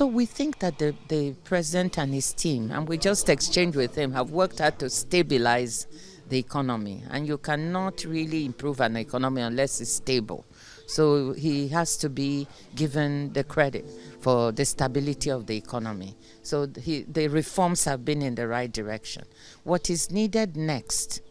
So we think that the president and his team, and we just exchanged with him, have worked hard to stabilize the economy. And you cannot really improve an economy unless it's stable. So he has to be given the credit for the stability of the economy. So the reforms have been in the right direction. What is needed next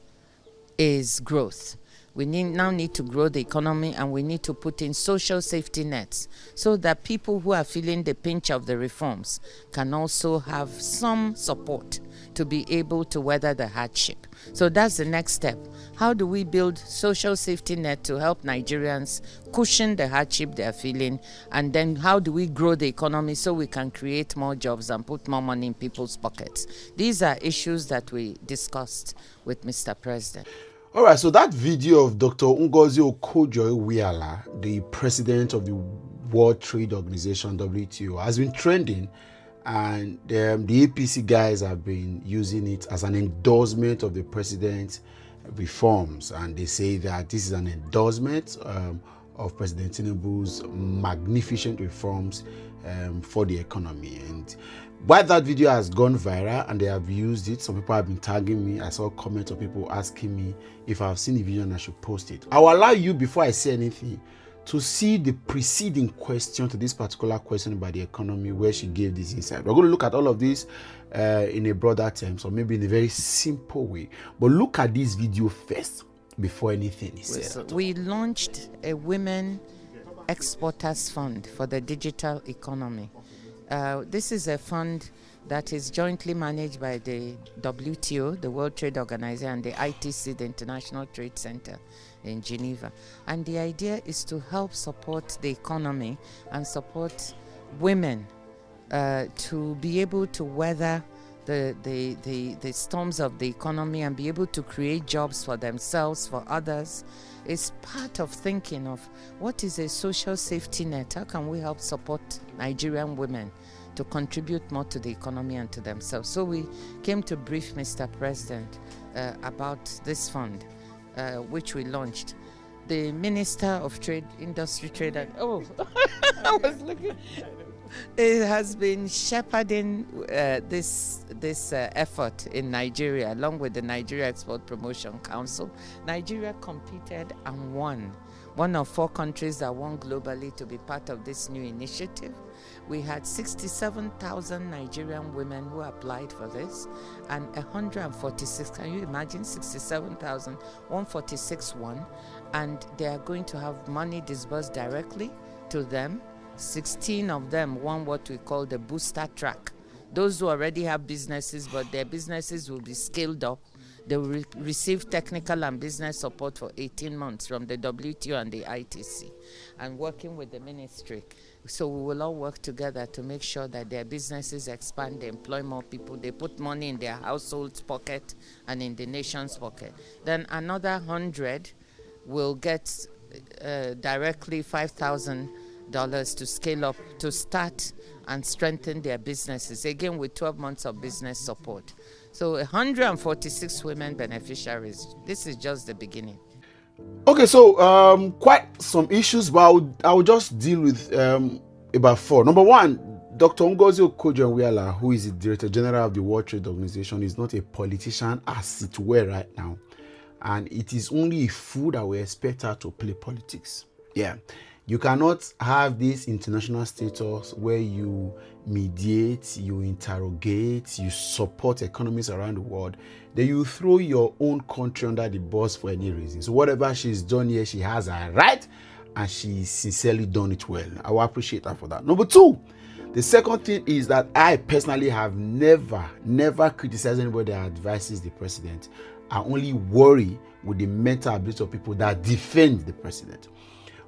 is growth. We now need to grow the economy, and we need to put in social safety nets so that people who are feeling the pinch of the reforms can also have some support to be able to weather the hardship. So that's the next step. How do we build social safety net to help Nigerians cushion the hardship they're feeling? And then how do we grow the economy so we can create more jobs and put more money in people's pockets? These are issues that we discussed with Mr. President. All right, so that video of Dr. Ngozi Okonjo-Iweala, the president of the World Trade Organization, WTO, has been trending, and the APC guys have been using it as an endorsement of the president's reforms, and they say that this is an endorsement of President Tinubu's magnificent reforms for the economy. And while that video has gone viral and they have used it, some people have been tagging me. I saw comments of people asking me if I've seen the video and I should post it. I'll allow you, before I say anything, to see the preceding question to this particular question about the economy, where she gave this insight. We're going to look at all of this in a broader terms, or maybe in a very simple way. But look at this video first before anything is said. We launched a Women Exporters Fund for the digital economy. This is a fund that is jointly managed by the WTO, the World Trade Organization, and the ITC, the International Trade Center in Geneva. And the idea is to help support the economy and support women to be able to weather the storms of the economy and be able to create jobs for themselves, for others. It's part of thinking of what is a social safety net. How can we help support Nigerian women to contribute more to the economy and to themselves? So we came to brief Mr. President about this fund, which we launched. The Minister of Trade, Industry, Trade, and I was looking. It has been shepherding this effort in Nigeria, along with the Nigeria Export Promotion Council. Nigeria competed and won. One of 4 countries that won globally to be part of this new initiative. We had 67,000 Nigerian women who applied for this, and 146, can you imagine, 67,000, 146 won, and they are going to have money disbursed directly to them. 16 of them won what we call the booster track. Those who already have businesses, but their businesses will be scaled up. They will receive technical and business support for 18 months from the WTO and the ITC, and working with the ministry. So we will all work together to make sure that their businesses expand, they employ more people, they put money in their household's pocket and in the nation's pocket. Then another 100 will get directly $5,000 to scale up, to start and strengthen their businesses, again with 12 months of business support. So 146 women beneficiaries. This is just the beginning. Okay, so quite some issues, but I will just deal with about 4. Number 1, Dr. Ngozi Okonjo-Iweala, who is the Director General of the World Trade Organization, is not a politician as it were right now. And it is only a fool that we expect her to play politics. Yeah. You cannot have this international status where you mediate, you interrogate, you support economies around the world, then you throw your own country under the bus for any reason. So whatever she's done here, she has a right, and she's sincerely done it well. I will appreciate her for that. Number 2, the second thing is that I personally have never criticized anybody that advises the president. I only worry with the mental ability of people that defend the president.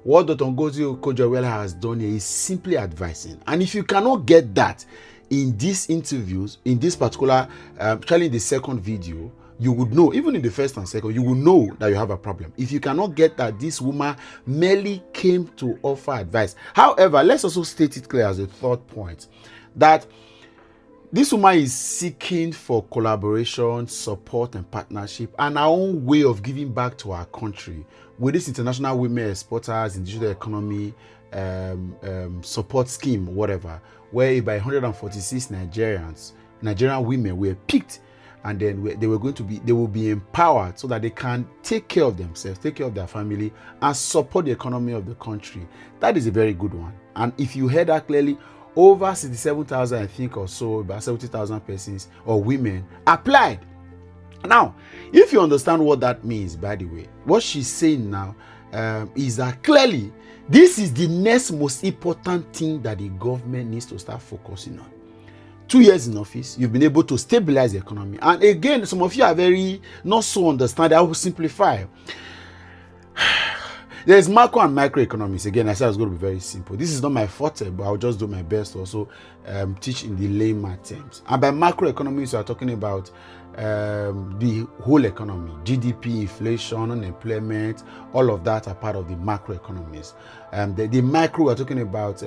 What Dr. Ngozi Okonjo-Iweala has done here is simply advising. And if you cannot get that in these interviews, in this particular, actually in the second video, you would know, even in the first and second, you will know that you have a problem. If you cannot get that this woman merely came to offer advice. However, let's also state it clear as a third point, that this woman is seeking for collaboration, support, and partnership, and our own way of giving back to our country with this International Women Exporters in Digital Economy support scheme, whatever. where about 146 Nigerian women were picked, and then they will be empowered so that they can take care of themselves, take care of their family, and support the economy of the country. That is a very good one. And if you heard that clearly, over 67,000, I think, or so, about 70,000 persons or women applied. Now, if you understand what that means, by the way, what she's saying now is that clearly this is the next most important thing that the government needs to start focusing on. 2 years in office, you've been able to stabilize the economy. And again, some of you are very not so understanding. I will simplify. There's macro and microeconomics. Again, I said it's going to be very simple. This is not my forte, but I'll just do my best to also teach in the layman terms. And by macroeconomics, we are talking about the whole economy. GDP, inflation, unemployment, all of that are part of the macroeconomics. The micro, we're talking about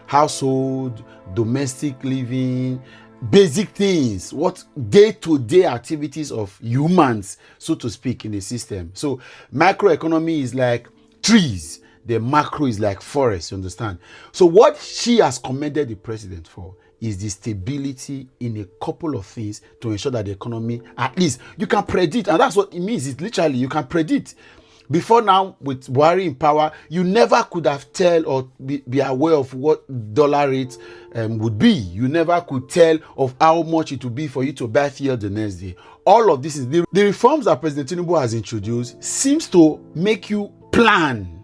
household, domestic living, basic things, what day-to-day activities of humans, so to speak, in the system. So microeconomy is like trees, the macro is like forest, you understand? So what she has commended the president for is the stability in a couple of things to ensure that the economy, at least, you can predict, and that's what it means. It's literally, you can predict. Before now, with Buhari in power, you never could have tell or be aware of what dollar rate would be. You never could tell of how much it would be for you to buy fuel the next day. All of this is the reforms that President Tinubu has introduced seems to make you plan.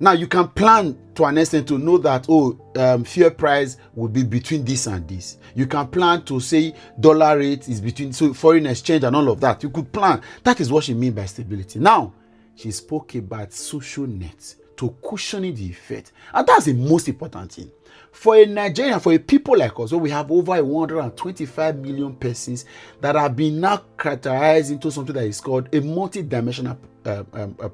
Now you can plan to an extent to know that fuel price will be between this and this. You can plan to say dollar rate is between foreign exchange and all of that. You could plan. That is what she means by stability. Now she spoke about social nets to cushioning the effect, and that's the most important thing for a Nigerian, for a people like us. So we have over 125 million persons that have been now characterized into something that is called a multi-dimensional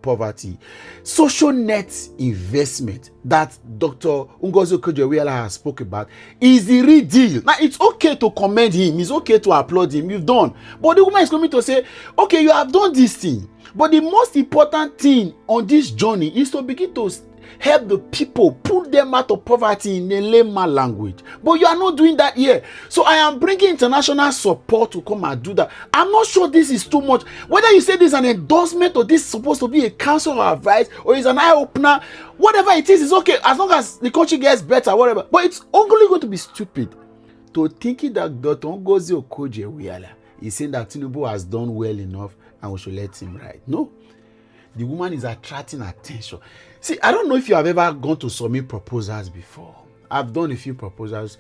poverty. Social net investment that Dr. Ngozi Okonjo-Iweala has spoke about is the real deal. Now it's okay to commend him, it's okay to applaud him, you've done, but the woman is coming to say, okay, you have done this thing, but the most important thing on this journey is to begin to help the people, pull them out of poverty in a layman language. But you are not doing that here. So I am bringing international support to come and do that. I'm not sure this is too much. Whether you say this is an endorsement or this is supposed to be a counsel or advice or is an eye-opener, whatever it is okay as long as the country gets better, whatever. But it's only going to be stupid to thinking that Dr. Ngozi Okonjo-Iweala is saying that Tinubu has done well enough and we should let him ride. No. The woman is attracting attention. See, I don't know if you have ever gone to submit proposals before. I've done a few proposals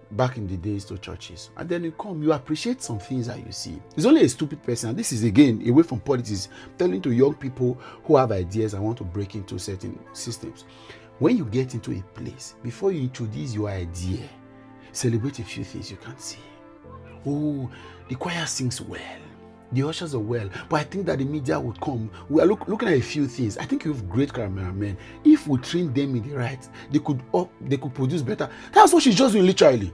back in the days to churches. And then you come, you appreciate some things that you see. It's only a stupid person. And this is, again, away from politics, telling to young people who have ideas and want to break into certain systems. When you get into a place, before you introduce your idea, celebrate a few things you can see. Oh, the choir sings well. The ushers are well, but I think that the media would come. We are looking at a few things. I think you have great cameramen. If we train them in the right, they could produce better. That's what she's just doing, literally.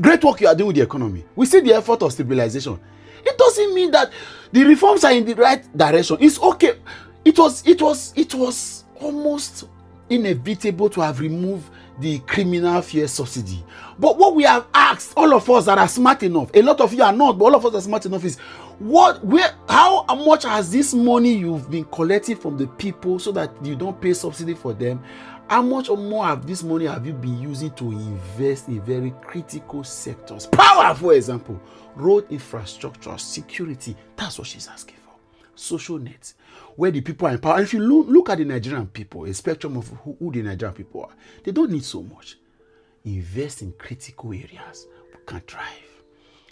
Great work you are doing with the economy. We see the effort of stabilization. It doesn't mean that the reforms are in the right direction. It's okay. It was almost inevitable to have removed the criminal fuel subsidy. But what we have asked, all of us that are smart enough, a lot of you are not, but all of us that are smart enough, is how much has this money you've been collecting from the people so that you don't pay subsidy for them? How much or more of this money have you been using to invest in very critical sectors? Power, for example, road infrastructure, security. That's what she's asking for. Social nets, where the people are in power. And if you look at the Nigerian people, a spectrum of who the Nigerian people are, they don't need so much. Invest in critical areas. We can thrive.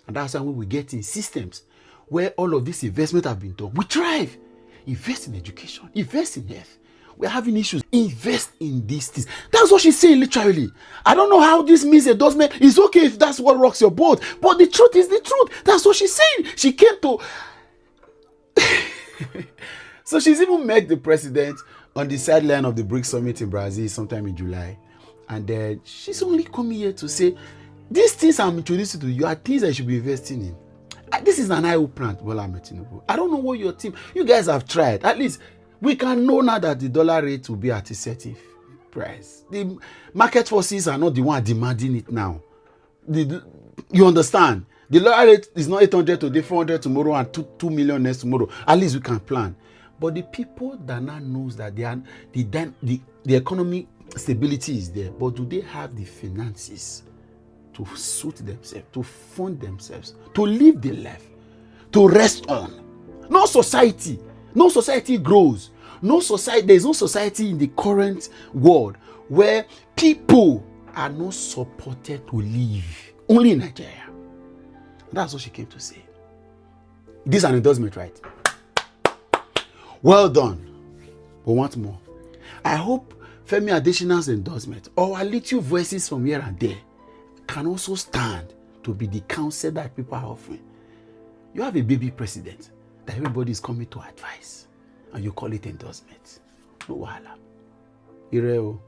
And that's when we get in systems where all of this investment have been done. We thrive. Invest in education. Invest in health. We're having issues. Invest in these things. That's what she's saying, literally. I don't know how this means endorsement. It's okay if that's what rocks your boat. But the truth is the truth. That's what she's saying. She came to... So she's even met the president on the sideline of the BRICS summit in Brazil sometime in July. And then she's only coming here to say, these things I'm introducing to you are things I should be investing in. This is an eye-opener, Tinubu. I don't know what your team, you guys have tried. At least we can know now that the dollar rate will be at a certain price. The market forces are not the one demanding it now. You understand? The lower rate is not 800 today, 400 tomorrow, and 2 million next tomorrow. At least we can plan. But the people that now knows that the economic stability is there, but do they have the finances to suit themselves, to fund themselves, to live the life, to rest on? No society grows. There is no society in the current world where people are not supported to live. Only in Nigeria. That's what she came to say. This is an endorsement, right? Well done. But want more. I hope Femi Adesina's endorsement or our little voices from here and there can also stand to be the counsel that people are offering. You have a baby president that everybody is coming to advise, and you call it endorsement. No wahala. Ireo.